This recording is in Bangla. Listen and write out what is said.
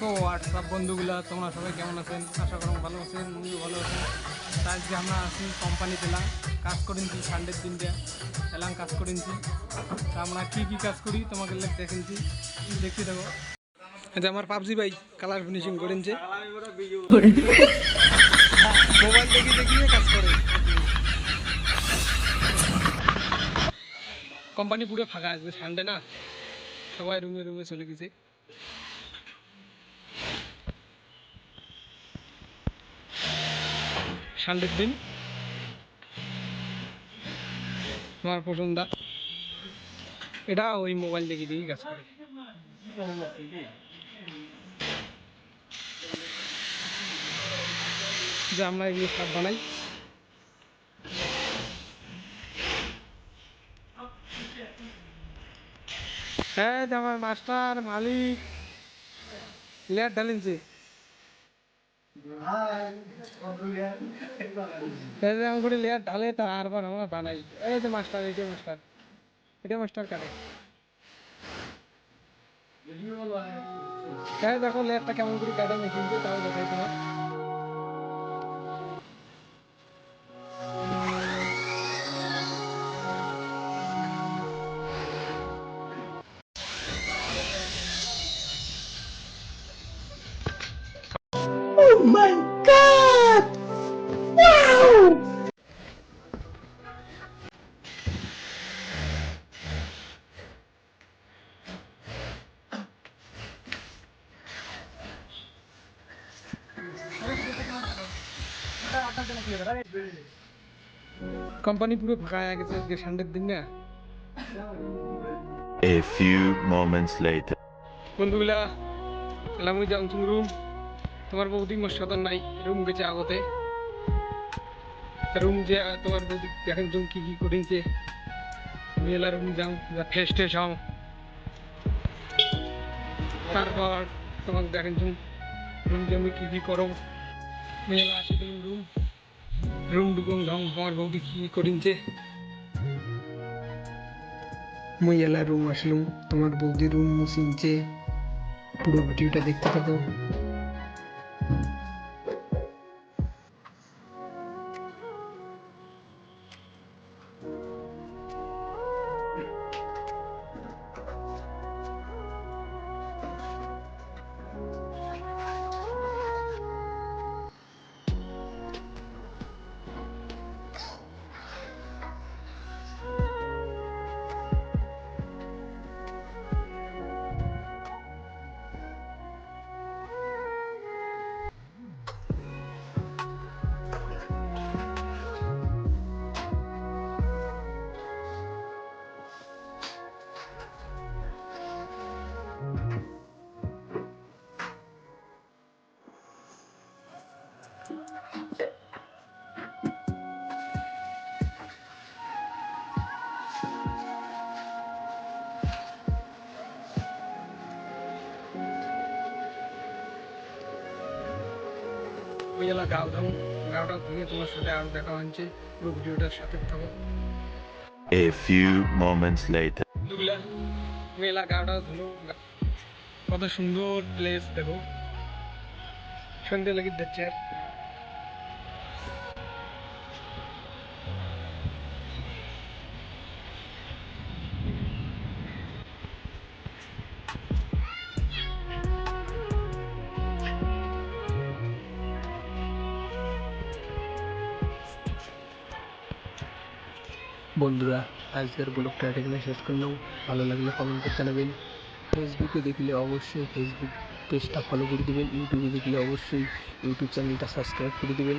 সো হোয়াটসঅ্যাপ বন্ধুগুলা তোমরা সবাই কেমন আছেন? আশা করুন ভালো আছেন, আমিও ভালো আছেন। তা আজকে আমরা আছি কোম্পানি পেলাম কাজ করেছি সানডের দিনটা এলাম কাজ করেছি। তা আমরা কী কী কাজ করি তোমাকে দেখেছি, দেখতে দেবো। আচ্ছা আমার পাবজি ভাই কালার ফিনিশিং করেছে, মোবাইল দেখি দেখিয়ে কাজ করে। কোম্পানি পুরো ফাঁকা আসবে, সানডে না, সবাই রুমে রুমে চলে গেছে। সানডের দিন আমার পছন্দ, এটা ওই মোবাইল দেখি দেখি কাজ করে। যে আমরা এগুলো সব বানাই। হ্যাঁ আমার মাস্টার মালিক লেয়ার ঢালিনছে, করে লেয়ার ঢালে তারপর আমরা বানাই। এই যে মাস্টার, এটা মাস্টার, এটা মাস্টার কাটে। হ্যাঁ দেখো লেয়ারটা কেমন করে কাটে মেশিন দিয়ে, তাও দেখাই তোমার। Oh my God! Wow! Company পুরো ফাঁকা হয়ে গেছে আজকে সানডের দিন না। A few moments later. বন্ধুগুলা এলাম ওই যাও রুম, তোমার বৌদি মোর সাথে নাই, রুম গেছে আগতে। রুম যে তোমার বৌদি দেখেন তুমি কি কি করেছে, মেলা রুম যাও ফ্রেশ ট্রেশ হও, তারপর তোমাকে দেখেন তুমি রুম যে আমি কি কি করো। মেলা আসে তুমি রুম রুম ঢুকুন ঢং তোমার বৌদি কি করেছে। মুই এলা রুম আসলুম, তোমার বৌদি রুম মুছিনছে। পুরো ভিডিওটা দেখতে থাকো। ওই এলা গাওটা ধুয়ে তোমার সাথে আরো দেখা হচ্ছে, পুরো ভিডিওটার সাথে থাকো। A few moments later. বন্ধুগুলা মেলা গাওটা ধুলো, কত সুন্দর প্লেস দেখো, সন্ধ্যে লাগি যাচ্ছে। আর বন্ধুরা আজকের ব্লগটা এখানে শেষ করলাম। ভালো লাগলে কমেন্ট করতে জানাবেন। ফেসবুকে দেখলে অবশ্যই ফেসবুক পেজটা ফলো করে দেবেন, ইউটিউবে দেখলে অবশ্যই ইউটিউব চ্যানেলটা সাবস্ক্রাইব করে দেবেন।